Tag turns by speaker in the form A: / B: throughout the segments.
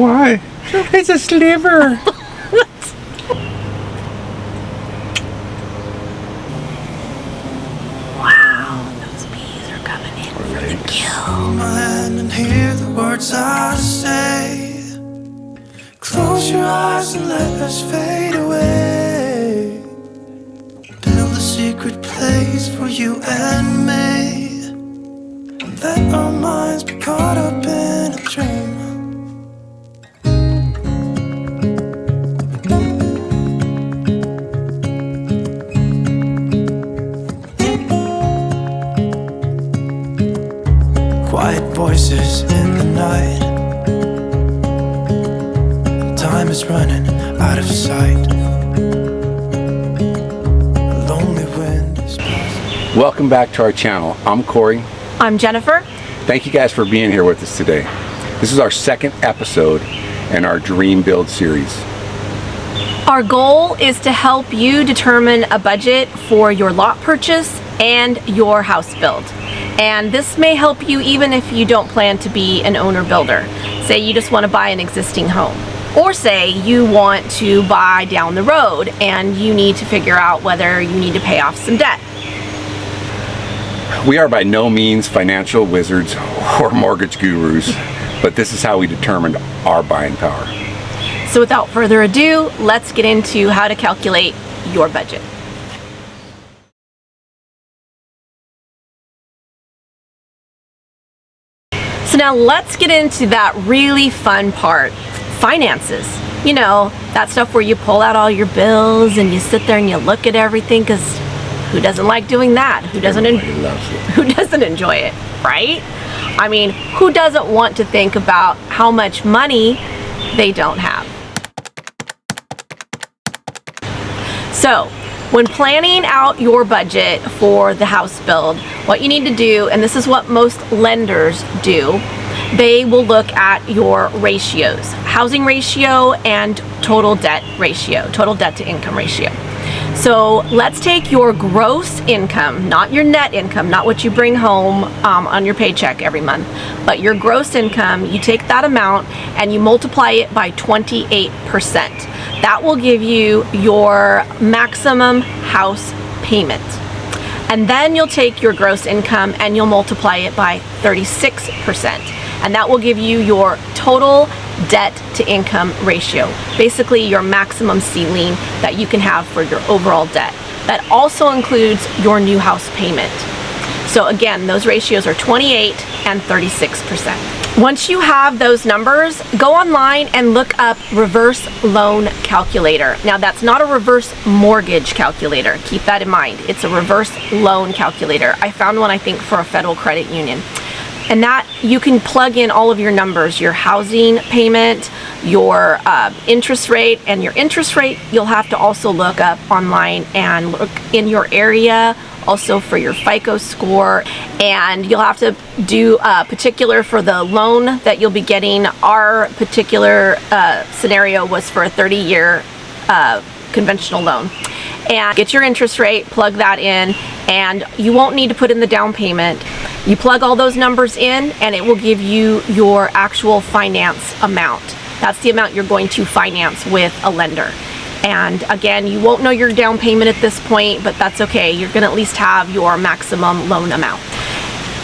A: Why? It's a sliver.
B: Wow, those bees are coming in for the kill.
C: Hold my hand and hear the words I say. Close your eyes and let us fade away. Build a secret place for you and me. And let our minds be caught up in a dream. Quiet voices in the night. Time is running out of sight. A lonely wind is passing.
A: Welcome back to our channel. I'm Corey.
B: I'm Jennifer.
A: Thank you guys for being here with us today. This is our second episode in our Dream Build series.
B: Our goal is to help you determine a budget for your lot purchase and your house build. And this may help you even if you don't plan to be an owner builder. Say you just want to buy an existing home. Or say you want to buy down the road and you need to figure out whether you need to pay off some debt.
A: We are by no means financial wizards or mortgage gurus, but this is how we determined our buying power.
B: So without further ado, let's get into how to calculate your budget. So now let's get into that really fun part, finances. You know, that stuff where you pull out all your bills and you sit there and you look at everything, because who doesn't like doing that? Who doesn't enjoy it, right? I mean, who doesn't want to think about how much money they don't have? So, when planning out your budget for the house build, what you need to do, and this is what most lenders do, they will look at your ratios, housing ratio and total debt ratio, total debt to income ratio. So let's take your gross income, not your net income, not what you bring home on your paycheck every month, but your gross income. You take that amount and you multiply it by 28%. That will give you your maximum house payment. And then you'll take your gross income and you'll multiply it by 36%. And that will give you your total debt to income ratio, basically your maximum ceiling that you can have for your overall debt. That also includes your new house payment. So again, those ratios are 28 and 36%. Once you have those numbers, go online and look up reverse loan calculator. Now that's not a reverse mortgage calculator. Keep that in mind. It's a reverse loan calculator. I found one, I think, for a federal credit union. And that you can plug in all of your numbers, your housing payment, your interest rate, and your interest rate you'll have to also look up online and look in your area, also for your FICO score, and you'll have to do a particular for the loan that you'll be getting. Our particular scenario was for a 30-year conventional loan. And get your interest rate, plug that in, and you won't need to put in the down payment. You plug all those numbers in and it will give you your actual finance amount. That's the amount you're going to finance with a lender. And again, you won't know your down payment at this point, but that's okay. You're going to at least have your maximum loan amount.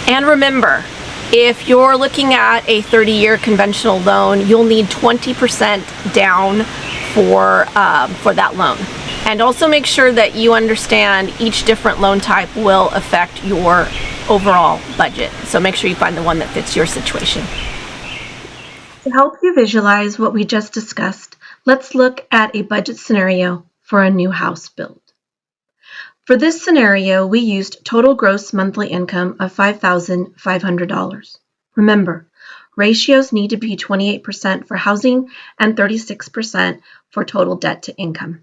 B: And remember, if you're looking at a 30-year conventional loan, you'll need 20% down for that loan. And also make sure that you understand each different loan type will affect your overall budget. So make sure you find the one that fits your situation.
D: To help you visualize what we just discussed, let's look at a budget scenario for a new house build. For this scenario, we used total gross monthly income of $5,500. Remember, ratios need to be 28% for housing and 36% for total debt to income.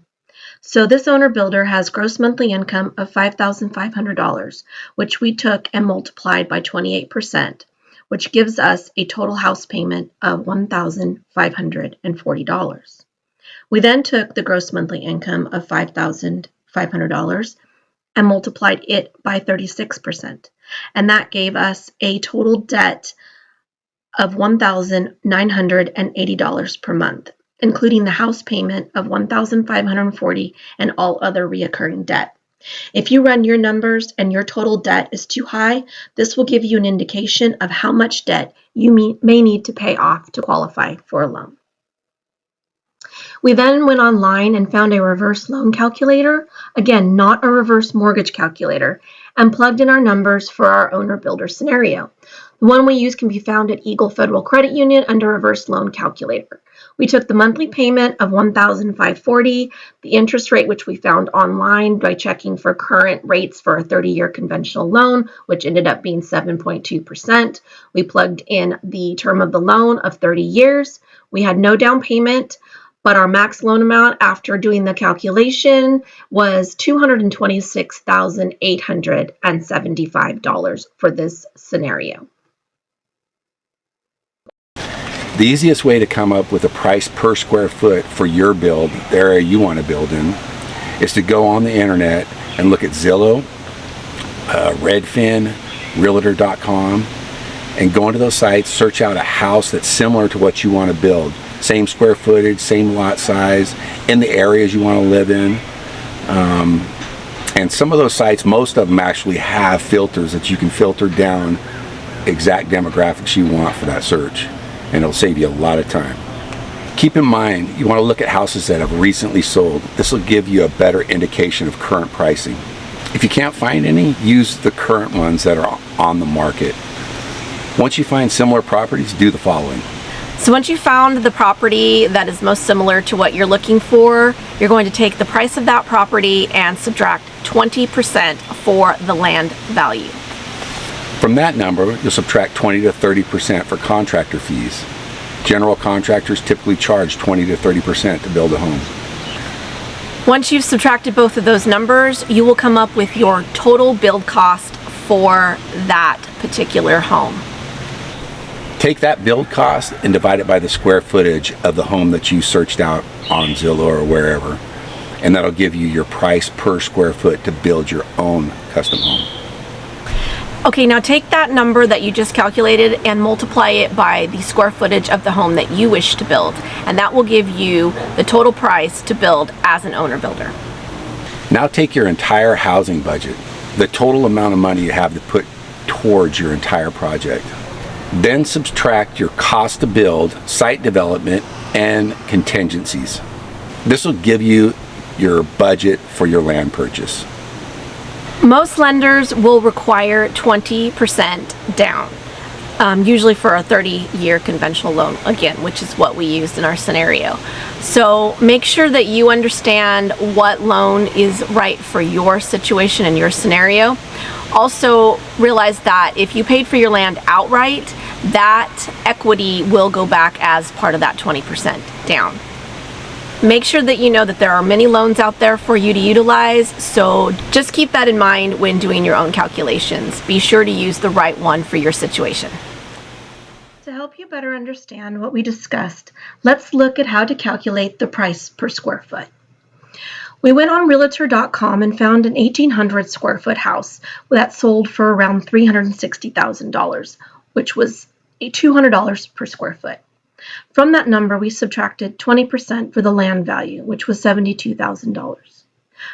D: So this owner builder has gross monthly income of $5,500, which we took and multiplied by 28%, which gives us a total house payment of $1,540. We then took the gross monthly income of $5,500 and multiplied it by 36%, and that gave us a total debt of $1,980 per month, including the house payment of $1,540 and all other reoccurring debt. If you run your numbers and your total debt is too high, this will give you an indication of how much debt you may need to pay off to qualify for a loan. We then went online and found a reverse loan calculator, again, not a reverse mortgage calculator, and plugged in our numbers for our owner-builder scenario. The one we use can be found at Eagle Federal Credit Union under reverse loan calculator. We took the monthly payment of $1,540, the interest rate, which we found online by checking for current rates for a 30-year conventional loan, which ended up being 7.2%. We plugged in the term of the loan of 30 years. We had no down payment, but our max loan amount after doing the calculation was $226,875 for this scenario.
A: The easiest way to come up with a price per square foot for your build, the area you want to build in, is to go on the internet and look at Zillow, Redfin, Realtor.com, and go into those sites, search out a house that's similar to what you want to build. Same square footage, same lot size, in the areas you want to live in. And some of those sites, most of them actually have filters that you can filter down exact demographics you want for that search. And it'll save you a lot of time. Keep in mind, you want to look at houses that have recently sold. This will give you a better indication of current pricing. If you can't find any, use the current ones that are on the market. Once you find similar properties, do the following.
B: So once you found the property that is most similar to what you're looking for, you're going to take the price of that property and subtract 20% for the land value.
A: From that number, you'll subtract 20 to 30% for contractor fees. General contractors typically charge 20 to 30% to build a home.
B: Once you've subtracted both of those numbers, you will come up with your total build cost for that particular home.
A: Take that build cost and divide it by the square footage of the home that you searched out on Zillow or wherever, and that'll give you your price per square foot to build your own custom home.
B: Okay, now take that number that you just calculated and multiply it by the square footage of the home that you wish to build, and that will give you the total price to build as an owner builder.
A: Now take your entire housing budget, the total amount of money you have to put towards your entire project. Then subtract your cost to build, site development, and contingencies. This will give you your budget for your land purchase.
B: Most lenders will require 20% down, usually for a 30-year conventional loan, again, which is what we used in our scenario. So make sure that you understand what loan is right for your situation and your scenario. Also realize that if you paid for your land outright, that equity will go back as part of that 20% down. Make sure that you know that there are many loans out there for you to utilize, so just keep that in mind when doing your own calculations. Be sure to use the right one for your situation.
D: To help you better understand what we discussed, let's look at how to calculate the price per square foot. We went on Realtor.com and found an 1,800 square foot house that sold for around $360,000, which was $200 per square foot. From that number, we subtracted 20% for the land value, which was $72,000.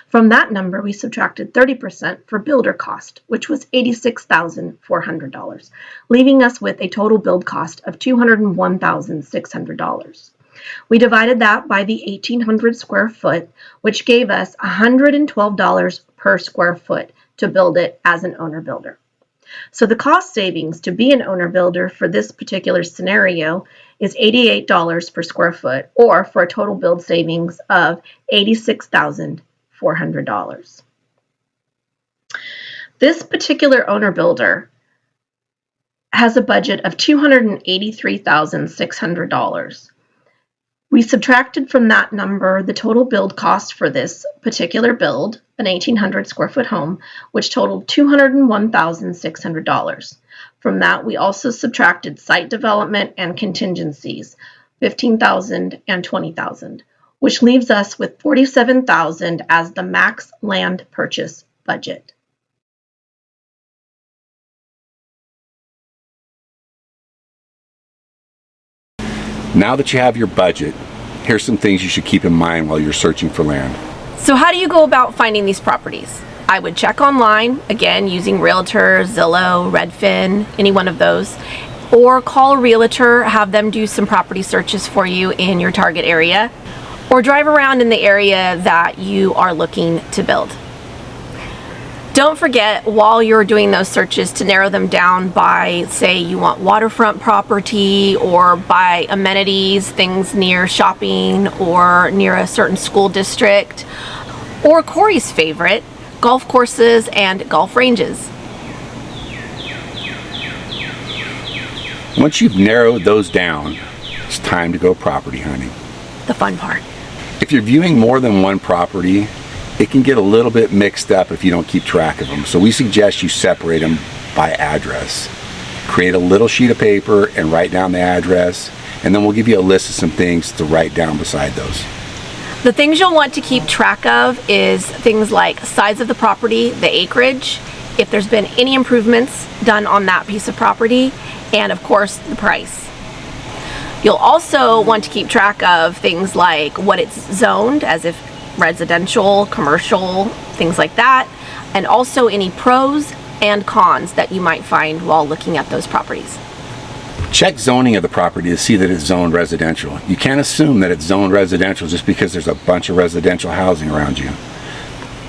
D: From that number, we subtracted 30% for builder cost, which was $86,400, leaving us with a total build cost of $201,600. We divided that by the 1,800 square foot, which gave us $112 per square foot to build it as an owner builder. So the cost savings to be an owner builder for this particular scenario is $88 per square foot, or for a total build savings of $86,400. This particular owner builder has a budget of $283,600. We subtracted from that number the total build cost for this particular build, an 1,800 square foot home, which totaled $201,600. From that, we also subtracted site development and contingencies, $15,000 and $20,000, which leaves us with $47,000 as the max land purchase budget.
A: Now that you have your budget, here's some things you should keep in mind while you're searching for land.
B: So how do you go about finding these properties? I would check online, again, using Realtor, Zillow, Redfin, any one of those, or call a realtor, have them do some property searches for you in your target area, or drive around in the area that you are looking to build. Don't forget, while you're doing those searches, to narrow them down by, say, you want waterfront property, or by amenities, things near shopping or near a certain school district, or Corey's favorite, golf courses and golf ranges.
A: Once you've narrowed those down, it's time to go property hunting.
B: The fun part.
A: If you're viewing more than one property, it can get a little bit mixed up if you don't keep track of them. So we suggest you separate them by address. Create a little sheet of paper and write down the address, and then we'll give you a list of some things to write down beside those.
B: The things you'll want to keep track of is things like size of the property, the acreage, if there's been any improvements done on that piece of property, and of course the price. You'll also want to keep track of things like what it's zoned, as if residential, commercial, things like that, and also any pros and cons that you might find while looking at those properties.
A: Check zoning of the property to see that it's zoned residential. You can't assume that it's zoned residential just because there's a bunch of residential housing around you.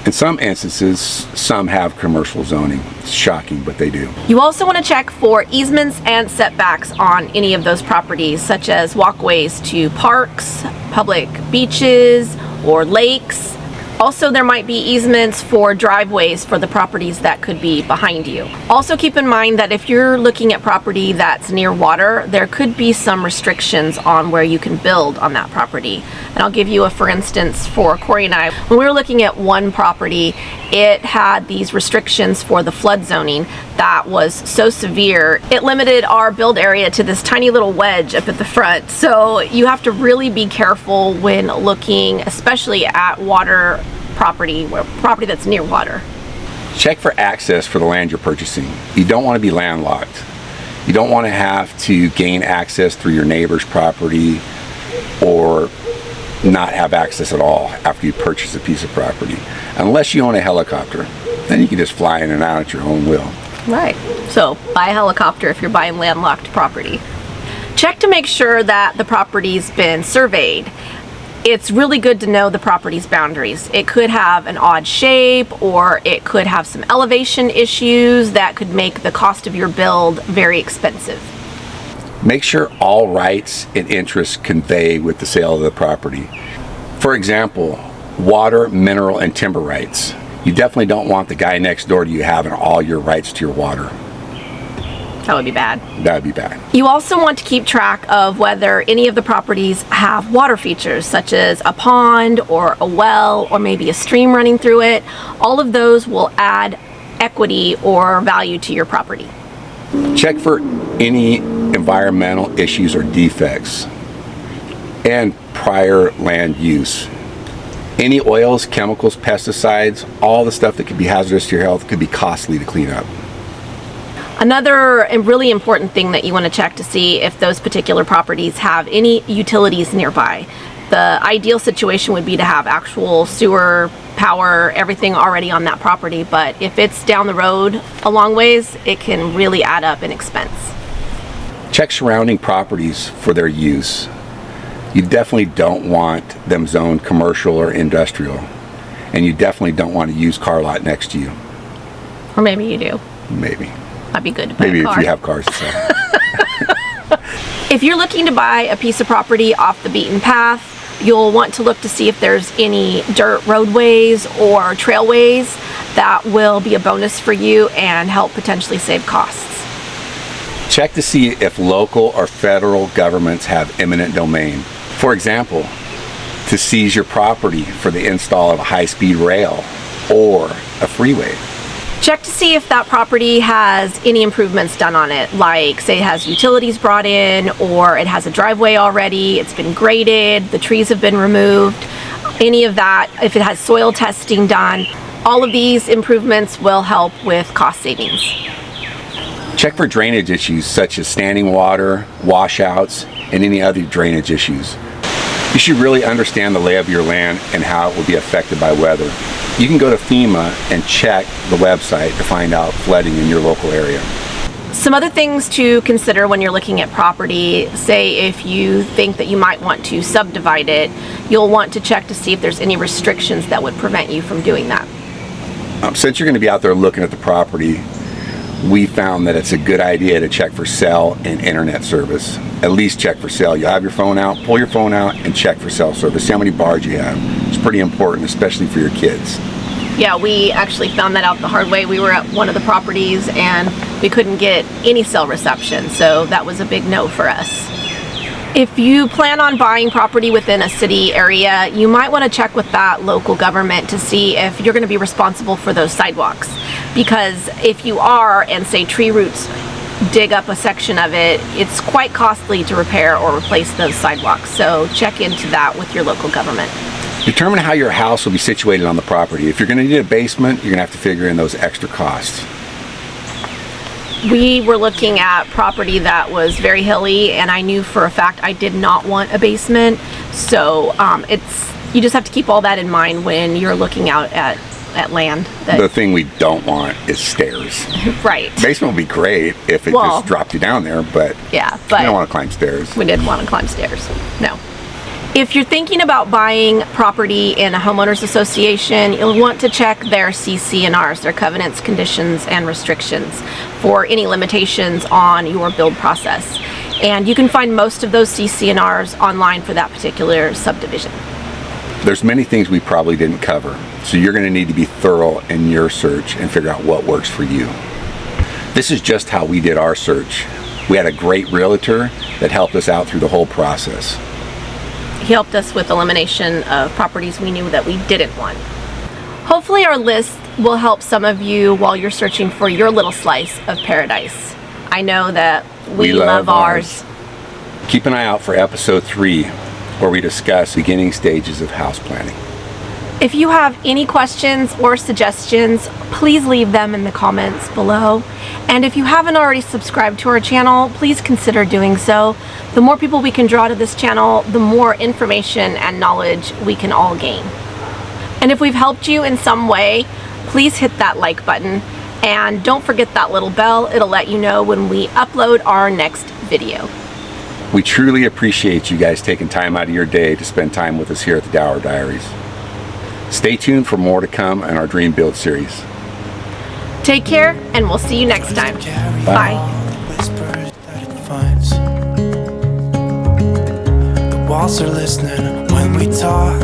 A: In some instances, some have commercial zoning. It's shocking, but they do.
B: You also want to check for easements and setbacks on any of those properties, such as walkways to parks, public beaches, or lakes. Also, there might be easements for driveways for the properties that could be behind you. Also keep in mind that if you're looking at property that's near water, there could be some restrictions on where you can build on that property. And I'll give you a for instance for Corey and I. When we were looking at one property, it had these restrictions for the flood zoning that was so severe, it limited our build area to this tiny little wedge up at the front. So you have to really be careful when looking, especially at water property that's near water.
A: Check for access for the land you're purchasing. You don't want to be landlocked. You don't want to have to gain access through your neighbor's property or not have access at all after you purchase a piece of property. Unless you own a helicopter, then you can just fly in and out at your own will.
B: Right. So buy a helicopter if you're buying landlocked property. Check to make sure that the property's been surveyed. It's really good to know the property's boundaries. It could have an odd shape, or it could have some elevation issues that could make the cost of your build very expensive.
A: Make sure all rights and interests convey with the sale of the property. For example, water, mineral, and timber rights. You definitely don't want the guy next door to you having all your rights to your water.
B: That would be bad.
A: That would be bad.
B: You also want to keep track of whether any of the properties have water features, such as a pond or a well or maybe a stream running through it. All of those will add equity or value to your property.
A: Check for any environmental issues or defects and prior land use. Any oils, chemicals, pesticides, all the stuff that could be hazardous to your health could be costly to clean up.
B: Another really important thing that you want to check to see if those particular properties have any utilities nearby. The ideal situation would be to have actual sewer, power, everything already on that property, but if it's down the road a long ways, it can really add up in expense.
A: Check surrounding properties for their use. You definitely don't want them zoned commercial or industrial, and you definitely don't want a used car lot next to you.
B: Or maybe you do.
A: Maybe.
B: That'd be good to buy
A: Maybe
B: a car.
A: if you have cars to sell.
B: If you're looking to buy a piece of property off the beaten path, you'll want to look to see if there's any dirt roadways or trailways that will be a bonus for you and help potentially save costs.
A: Check to see if local or federal governments have eminent domain. For example, to seize your property for the install of a high-speed rail or a freeway.
B: Check to see if that property has any improvements done on it, like say it has utilities brought in, or it has a driveway already, it's been graded, the trees have been removed, any of that, if it has soil testing done. All of these improvements will help with cost savings.
A: Check for drainage issues such as standing water, washouts, and any other drainage issues. You should really understand the lay of your land and how it will be affected by weather. You can go to FEMA and check the website to find out flooding in your local area.
B: Some other things to consider when you're looking at property, say if you think that you might want to subdivide it, you'll want to check to see if there's any restrictions that would prevent you from doing that.
A: Since you're going to be out there looking at the property, we found that it's a good idea to check for cell and internet service. At least check for cell. You have your phone out, pull your phone out and check for cell service. See how many bars you have. It's pretty important, especially for your kids.
B: Yeah, we actually found that out the hard way. We were at one of the properties and we couldn't get any cell reception, so that was a big no for us. If you plan on buying property within a city area, you might want to check with that local government to see if you're going to be responsible for those sidewalks. Because if you are, and say tree roots dig up a section of it, it's quite costly to repair or replace those sidewalks. So check into that with your local government.
A: Determine how your house will be situated on the property. If you're going to need a basement, you're going to have to figure in those extra costs.
B: We were looking at property that was very hilly, and I knew for a fact I did not want a basement. So you just have to keep all that in mind when you're looking out at land.
A: The thing we don't want is stairs.
B: Right.
A: Basement would be great if it just dropped you down there, but
B: yeah, but
A: you don't want to climb stairs.
B: We didn't want to climb stairs. No. If you're thinking about buying property in a homeowners association, you'll want to check their CC&Rs, their covenants, conditions, and restrictions for any limitations on your build process. And you can find most of those CC&Rs online for that particular subdivision.
A: There's many things we probably didn't cover, so you're going to need to be thorough in your search and figure out what works for you. This is just how we did our search. We had a great realtor that helped us out through the whole process.
B: He helped us with elimination of properties we knew that we didn't want. Hopefully our list will help some of you while you're searching for your little slice of paradise. I know that we love ours.
A: Keep an eye out for episode 3, where we discuss beginning stages of house planning.
B: If you have any questions or suggestions, please leave them in the comments below. And if you haven't already subscribed to our channel, please consider doing so. The more people we can draw to this channel, the more information and knowledge we can all gain. And if we've helped you in some way, please hit that like button. And don't forget that little bell. It'll let you know when we upload our next video.
A: We truly appreciate you guys taking time out of your day to spend time with us here at the Dower Diaries. Stay tuned for more to come in our Dream Build series.
B: Take care, and we'll see you next time. Bye.
C: The walls are listening when we talk.